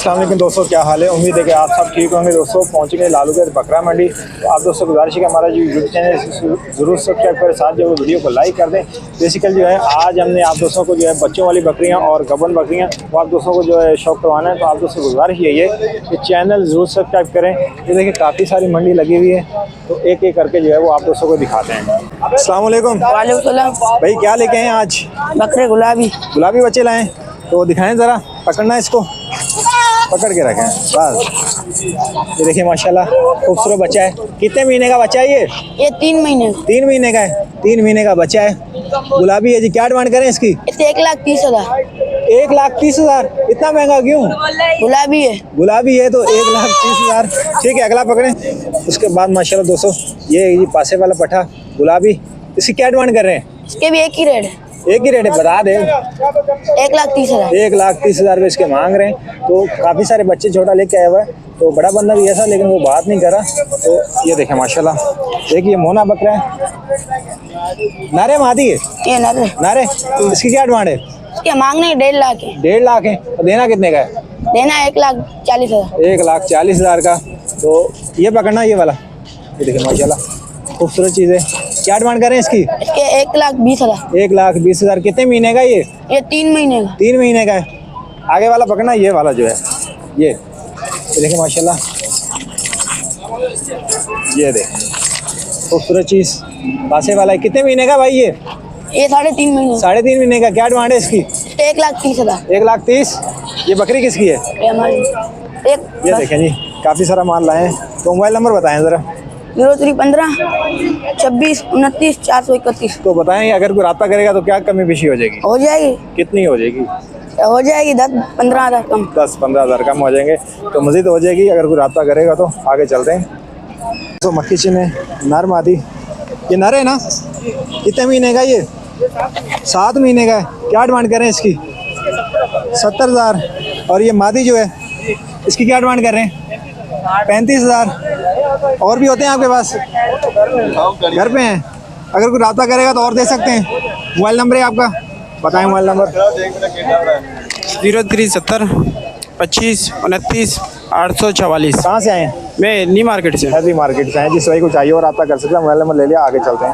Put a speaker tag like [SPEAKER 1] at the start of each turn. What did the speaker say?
[SPEAKER 1] अस्सलाम वालेकुम दोस्तों, क्या हाल है। उम्मीद है कि आप सब ठीक होंगे। दोस्तों पहुंच गए लालूगढ़ बकरा मंडी। तो आप दोस्तों गुजारिश है कि हमारा जो यूट्यूब चैनल ज़रूर सब्सक्राइब करें, साथ जो वीडियो को लाइक कर दें। बेसिकली जो है आज हमने आप दोस्तों को जो है बच्चों वाली बकरियां और गबन बकरियां वो आप दोस्तों को जो है शौक करवाना है। तो आप दोस्तों गुजारिश यही है कि चैनल ज़रूर सब्सक्राइब करें। ये देखिए काफ़ी सारी मंडी लगी हुई है, तो एक एक करके जो है वो आप दोस्तों को दिखाते हैं। अस्सलाम वालेकुम।
[SPEAKER 2] वालेकुम सलाम।
[SPEAKER 1] भाई क्या लेके हैं आज?
[SPEAKER 2] बकरे गुलाबी
[SPEAKER 1] बच्चे लाए, तो दिखाएं ज़रा। पकड़ना है इसको, पकड़ के रखें बस। ये देखिए माशाल्लाह खूबसूरत बच्चा है। कितने महीने का बच्चा है ये?
[SPEAKER 2] ये 3 महीने
[SPEAKER 1] 3 महीने का है। 3 महीने का बच्चा है, गुलाबी है जी। क्या डिमांड करें इसकी?
[SPEAKER 2] इसे 1,30,000।
[SPEAKER 1] 1,30,000। इतना महंगा क्यों?
[SPEAKER 2] गुलाबी है।
[SPEAKER 1] गुलाबी है तो 1,30,000। ठीक है, अगला पकड़ें। उसके बाद माशाल्लाह दोस्तों ये पासे वाला पठा गुलाबी, इसकी क्या डिमांड कर रहे हैं?
[SPEAKER 2] इसके भी एक ही रेट है।
[SPEAKER 1] एक ही रेट है, बता दें।
[SPEAKER 2] 1,30,000।
[SPEAKER 1] 1,30,000 रुपये इसके मांग रहे हैं। तो काफ़ी सारे बच्चे छोटा लेके आया हुआ है, तो बड़ा बंदा भी ऐसा, लेकिन वो बात नहीं करा। तो ये देखें माशाल्लाह, देखिए मोना बकरा है। नारे मादी है
[SPEAKER 2] ये नर
[SPEAKER 1] नारे। इसकी क्या डिमांड है?
[SPEAKER 2] इसके मांगने 1.5 लाख है।
[SPEAKER 1] 1.5 लाख है। तो देना कितने का है?
[SPEAKER 2] देना 1,40,000।
[SPEAKER 1] 1,40,000 का। तो ये पकड़ना, ये वाला। ये देखिए माशाल्लाह खूबसूरत चीज़ है। क्या डिमांड करें इसकी?
[SPEAKER 2] इसके 1,20,000।
[SPEAKER 1] 1,20,000। कितने महीने का ये?
[SPEAKER 2] 3 महीने का।
[SPEAKER 1] 3 महीने का है। आगे वाला पकड़ना, ये वाला जो है ये देखिए माशाल्लाह। ये देख खूबसूरत चीज़ पासे वाला है। कितने महीने का भाई ये?
[SPEAKER 2] ये 3.5 महीने।
[SPEAKER 1] 3.5 महीने का। क्या डिमांड है इसकी?
[SPEAKER 2] इसके 1,30,000।
[SPEAKER 1] 1,30,000। ये बकरी किसकी है?
[SPEAKER 2] ये हमारी
[SPEAKER 1] ये देखें जी, काफ़ी सारा माल लाए हैं। तो मोबाइल नंबर बताएं ज़रा।
[SPEAKER 2] 0315 26 29 431।
[SPEAKER 1] तो बताएं, अगर कोई रब्ता करेगा तो क्या कमी पेशी हो जाएगी?
[SPEAKER 2] हो जाएगी।
[SPEAKER 1] कितनी हो जाएगी?
[SPEAKER 2] हो जाएगी 10-15 हज़ार कम।
[SPEAKER 1] 10-15 हज़ार कम हो जाएंगे, तो मज़ीद हो जाएगी अगर कोई रब्ता करेगा। तो आगे चलते हैं। तो मक्खी चिन है, नर मादी। ये नर है ना? कितने महीने का ये? 7 महीने का है। क्या डिमांड करें इसकी? 70,000। और ये मादी जो है इसकी क्या डिमांड कर रहे हैं? 35,000। और भी होते हैं आपके पास? घर पे हैं। अगर कोई रब्ता करेगा तो और दे सकते हैं। मोबाइल नंबर है आपका, बताएं मोबाइल नंबर।
[SPEAKER 3] 0370 25 29 844।
[SPEAKER 1] कहाँ से आए हैं?
[SPEAKER 3] मैं न्यू मार्केट से।
[SPEAKER 1] हैदरी मार्केट से आए। जिस भाई को चाहिए और रब्ता कर सकते हैं, मोबाइल नंबर ले लिया। आगे चलते हैं।